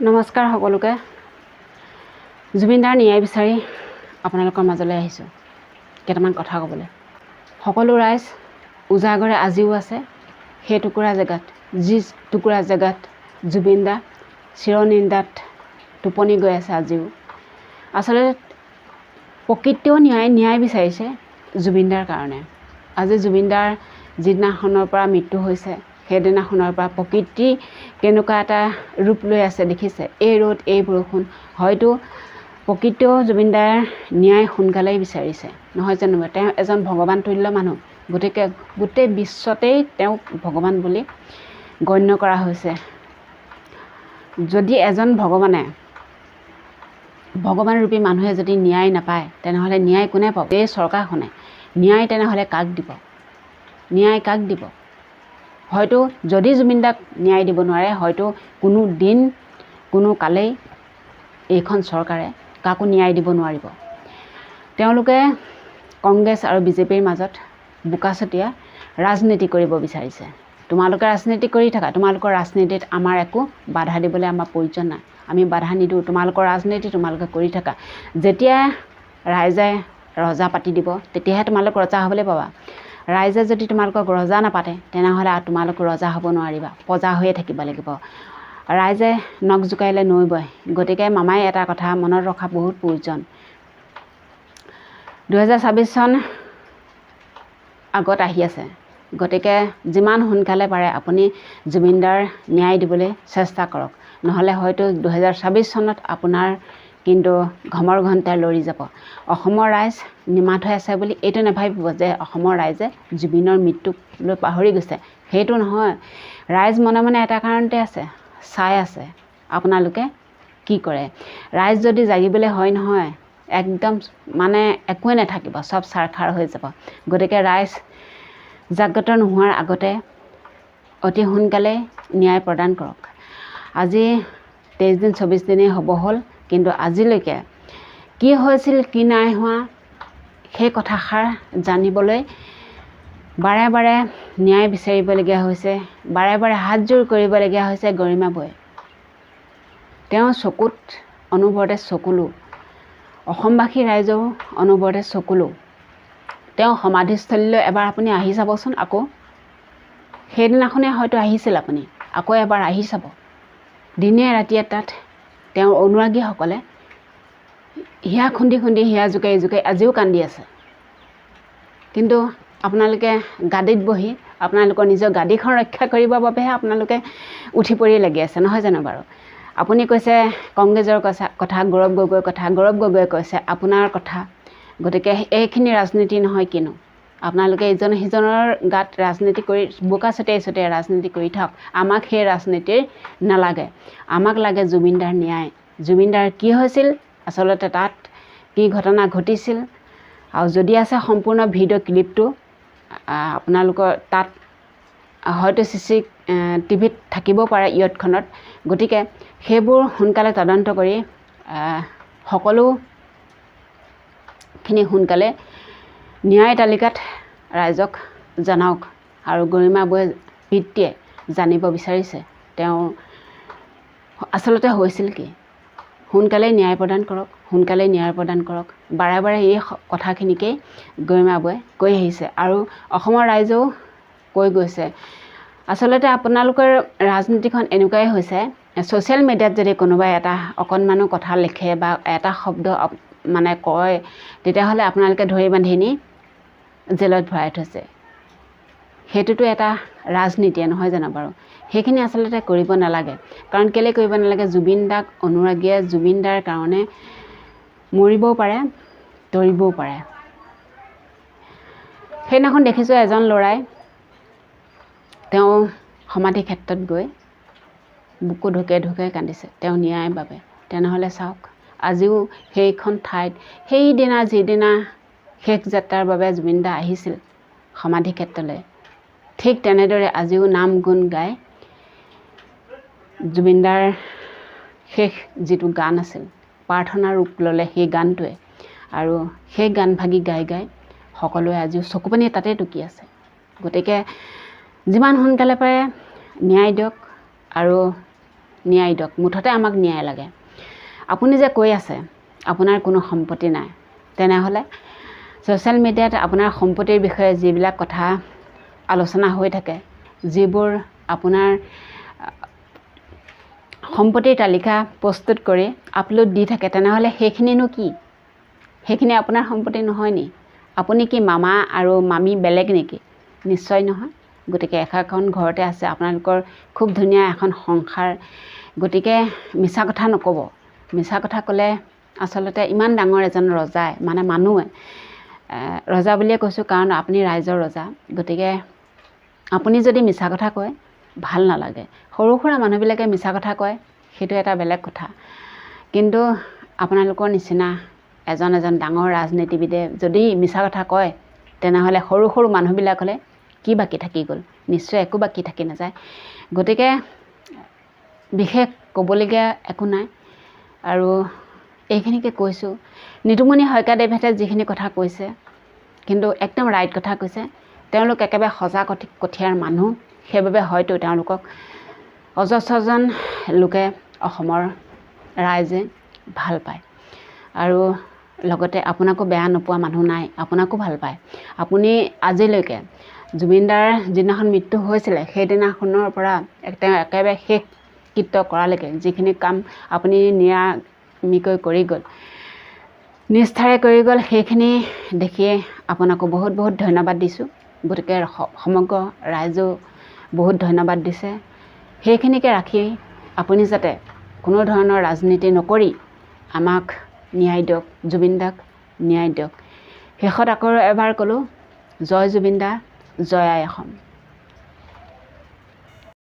নমস্কাৰ সকলোকে জুবিনদাৰ ন্যায় বিচাৰি আপোনালোকৰ মাজলৈ আহিছোঁ কেইটামান কথা ক'বলৈ সকলো ৰাইজ উজাগৰে আজিও আছে সেই টুকুৰা জেগাত যি টুকুৰা জেগাত জুবিনদা চিৰনিন্দাত টোপনি গৈ আছে আজিও আচলতে প্ৰকৃতিও ন্যায় বিচাৰিছে জুবিনদাৰ কাৰণে আজি জুবিনদাৰ যিদিনাখনৰ পৰা মৃত্যু হৈছে সেইদিনাখনৰ পৰা প্ৰকৃতি কেনেকুৱা এটা ৰূপ লৈ আছে দেখিছে এই ৰ'দ এই বৰষুণ হয়তো প্ৰকৃতিও জুবিনদাৰ ন্যায় সোনকালেই বিচাৰিছে নহয় জানো তেওঁ এজন ভগৱান তুল্য মানুহ গতিকে গোটেই বিশ্বতেই তেওঁক ভগৱান বুলি গণ্য কৰা হৈছে যদি এজন ভগৱান ৰূপী মানুহে যদি ন্যায় নাপায় তেনেহ'লে ন্যায় কোনে পাব এই চৰকাৰখনে ন্যায় তেনেহ'লে কাক দিব হয়তো যদি জুবিনদাক ন্যায় দিব নোৱাৰে হয়তো কোনো দিন কোনো কালেই এইখন চৰকাৰে কাকো ন্যায় দিব নোৱাৰিব তেওঁলোকে কংগ্ৰেছ আৰু বিজেপিৰ মাজত বোকাচতীয়া ৰাজনীতি কৰিব বিচাৰিছে তোমালোকে ৰাজনীতি কৰি থাকা তোমালোকৰ ৰাজনীতিত আমাৰ একো বাধা দিবলৈ আমাৰ প্ৰয়োজন নাই আমি বাধা নিদিওঁ তোমালোকৰ ৰাজনীতি তোমালোকে কৰি থাকা যেতিয়া ৰাইজে ৰজা পাতি দিব তেতিয়াহে তোমালোক ৰজা হ'বলৈ পাবা ৰাইজে যদি তোমালোকক ৰজা নাপাতে তেনেহ'লে তোমালোক ৰজা হ'ব নোৱাৰিবা প্ৰজা হৈয়ে থাকিব লাগিব ৰাইজে নখ জোকাৰিলে নৈ বয় গতিকে মামাই এটা কথা মনত ৰখা বহুত প্ৰয়োজন 2026 চন আগত আহি আছে গতিকে যিমান সোনকালে পাৰে আপুনি জুবিনদাৰ ন্যায় দিবলৈ চেষ্টা কৰক নহ'লে হয়তো 2026 চনত আপোনাৰ কিন্তু ঘমৰ ঘণ্টাই লৰি যাব অসমৰ ৰাইজ নিমাত হৈ আছে বুলি এইটো নাভাবিব যে অসমৰ ৰাইজে জুবিনৰ মৃত্যুক লৈ পাহৰি গৈছে সেইটো নহয় ৰাইজ মনে মনে এটা কাৰণতে আছে চাই আছে আপোনালোকে কি কৰে ৰাইজ যদি জাগিবলৈ হয় নহয় একদম মানে একোৱে নাথাকিব চব চাৰখাৰ হৈ যাব গতিকে ৰাইজ জাগ্ৰত নোহোৱাৰ আগতে অতি সোনকালে ন্যায় প্ৰদান কৰক আজি 23 দিন 24 দিনেই হ'ব হ'ল কিন্তু আজিলৈকে কি হৈছিল কি নাই হোৱা সেই কথাষাৰ জানিবলৈ বাৰে বাৰে ন্যায় বিচাৰিবলগীয়া হৈছে বাৰে বাৰে হাতজোৰ কৰিবলগীয়া হৈছে গৰিমা বৈ তেওঁ চকুত অনুবৰতে চকুলো অসমবাসী ৰাইজেও অনুবৰতে চকুলো তেওঁ সমাধিস্থলীলৈ এবাৰ আপুনি আহি চাবচোন আকৌ সেইদিনাখনে হয়তো আহিছিল আপুনি আকৌ এবাৰ আহি চাব দিনে ৰাতিয়ে তাত তেওঁৰ অনুৰাগীসকলে হিয়া খুন্দি হিয়া জোকাৰি আজিও কান্দি আছে কিন্তু আপোনালোকে গাদীত বহি আপোনালোকৰ নিজৰ গাদীখন ৰক্ষা কৰিবৰ বাবেহে আপোনালোকে উঠি পৰি লাগি আছে নহয় জানো বাৰু আপুনি কৈছে কংগ্ৰেছৰ কথা গৌৰৱ গগৈয়ে কৈছে আপোনাৰ কথা গতিকে এইখিনি ৰাজনীতি নহয় কিনো আপোনালোকে ইজনে সিজনৰ গাত ৰাজনীতি কৰি বোকা ছটিয়াই ৰাজনীতি কৰি থাকক আমাক সেই ৰাজনীতিৰ নালাগে আমাক লাগে জুবিনদাৰ ন্যায় জুবিনদাৰ কি হৈছিল আচলতে তাত কি ঘটনা ঘটিছিল আৰু যদি আছে সম্পূৰ্ণ ভিডিঅ' ক্লিপটো আপোনালোকৰ তাত হয়তো CC টিভিত থাকিব পাৰে ইয়তখনত গতিকে সেইবোৰ সোনকালে তদন্ত কৰি সকলোখিনি সোনকালে ন্যায় তালিকাত ৰাইজক জনাওক আৰু গৰিমা বৈ পিতৃয়ে জানিব বিচাৰিছে তেওঁ আচলতে হৈছিল কি সোনকালে ন্যায় প্ৰদান কৰক বাৰে বাৰে এই কথাখিনিকেই গৰিমা বৈ কৈ আহিছে আৰু অসমৰ ৰাইজেও কৈ গৈছে আচলতে আপোনালোকৰ ৰাজনীতিখন এনেকুৱাই হৈছে ছ'চিয়েল মিডিয়াত যদি কোনোবাই এটা অকণমানো কথা লিখে বা এটা শব্দ মানে কয় তেতিয়াহ'লে আপোনালোকে ধৰি বান্ধি নি জেলত ভৰাই থৈছে সেইটোতো এটা ৰাজনীতিয়ে নহয় জানো বাৰু সেইখিনি আচলতে কৰিব নালাগে কাৰণ কেলৈ কৰিব নালাগে জুবিনদাক অনুৰাগীয়ে জুবিনদাৰ কাৰণে মৰিবও পাৰে তৰিবও পাৰে সেইদিনাখন দেখিছোঁ এজন ল'ৰাই তেওঁ সমাধি ক্ষেত্ৰত গৈ বুকু ঢুকাই কান্দিছে তেওঁ ন্যায়ৰ বাবে তেনেহ'লে চাওক আজিও সেইখন ঠাইত সেইদিনা যিদিনা শেষ যাত্ৰাৰ বাবে জুবিনদা আহিছিল সমাধি ক্ষেত্ৰলৈ ঠিক তেনেদৰে আজিও নাম গুণ গাই জুবিনদাৰ শেষ যিটো গান আছিল প্ৰাৰ্থনাৰ ৰূপ ল'লে সেই গানটোৱে আৰু সেই গান ভাগি গাই সকলোৱে আজিও চকুপানী তাতে টুকি আছে গতিকে যিমান সোনকালে পাৰে ন্যায় দিয়ক আৰু ন্যায় দিয়ক, মুঠতে আমাক ন্যায় লাগে। আপুনি যে কৈ আছে আপোনাৰ কোনো সম্পত্তি নাই, তেনেহ'লে ছ'চিয়েল মিডিয়াত আপোনাৰ সম্পত্তিৰ বিষয়ে যিবিলাক কথা আলোচনা হৈ থাকে, যিবোৰ আপোনাৰ সম্পত্তিৰ তালিকা প্ৰস্তুত কৰি আপলোড দি থাকে, তেনেহ'লে সেইখিনিনো কি? সেইখিনি আপোনাৰ সম্পত্তি নহয় নি? আপুনি কি মামা আৰু মামী বেলেগ নেকি? নিশ্চয় নহয়। গতিকে এখন ঘৰতে আছে, আপোনালোকৰ খুব ধুনীয়া এখন সংসাৰ। গতিকে মিছা কথা নক'ব। মিছা কথা ক'লে আচলতে ইমান ডাঙৰ এজন ৰজাই, মানে মানুহে, ৰজা বুলিয়ে কৈছোঁ কাৰণ আপুনি ৰাইজৰ ৰজা। গতিকে আপুনি যদি মিছা কথা কয় ভাল নালাগে। সৰু সুৰা মানুহবিলাকে মিছা কথা কয়, সেইটো এটা বেলেগ কথা। কিন্তু আপোনালোকৰ নিচিনা এজন ডাঙৰ ৰাজনীতিবিদে যদি মিছা কথা কয়, তেনেহ'লে সৰু সৰু মানুহবিলাকলৈ কি বাকী থাকি গ'ল? নিশ্চয় একো বাকী থাকি নাযায়। গতিকে বিশেষ ক'বলগীয়া একো নাই আৰু এইখিনিকে কৈছোঁ। নিতুমণি শইকীয়াদেৱহঁতে যিখিনি কথা কৈছে, কিন্তু একদম ৰাইট কথা কৈছে। তেওঁলোক একেবাৰে সজা কঠিয়াৰ মানুহ, সেইবাবে হয়তো তেওঁলোকক অজস্ৰজন লোকে অসমৰ ৰাইজে ভাল পায়। আৰু লগতে আপোনাকো বেয়া নোপোৱা মানুহ নাই, আপোনাকো ভাল পায়। আপুনি আজিলৈকে জুবিনদাৰ যিদিনাখন মৃত্যু হৈছিলে, সেইদিনাখনৰ পৰা তেওঁ একেবাৰে শেষ কৃত্য কৰালৈকে যিখিনি কাম আপুনি নিৰামিকৈ কৰি গ'ল, নিষ্ঠাৰে কৰি গ'ল, সেইখিনি দেখিয়ে আপোনাকো বহুত বহুত ধন্যবাদ দিছোঁ। গতিকে সমগ্ৰ ৰাইজেও বহুত ধন্যবাদ দিছে। সেইখিনিকে ৰাখি আপুনি যাতে কোনো ধৰণৰ ৰাজনীতি নকৰি আমাক ন্যায় দিয়ক, জুবিনদাক ন্যায় দিয়ক। শেষত আকৌ এবাৰ ক'লোঁ, জয় জুবিনদা, জয় আই অসম।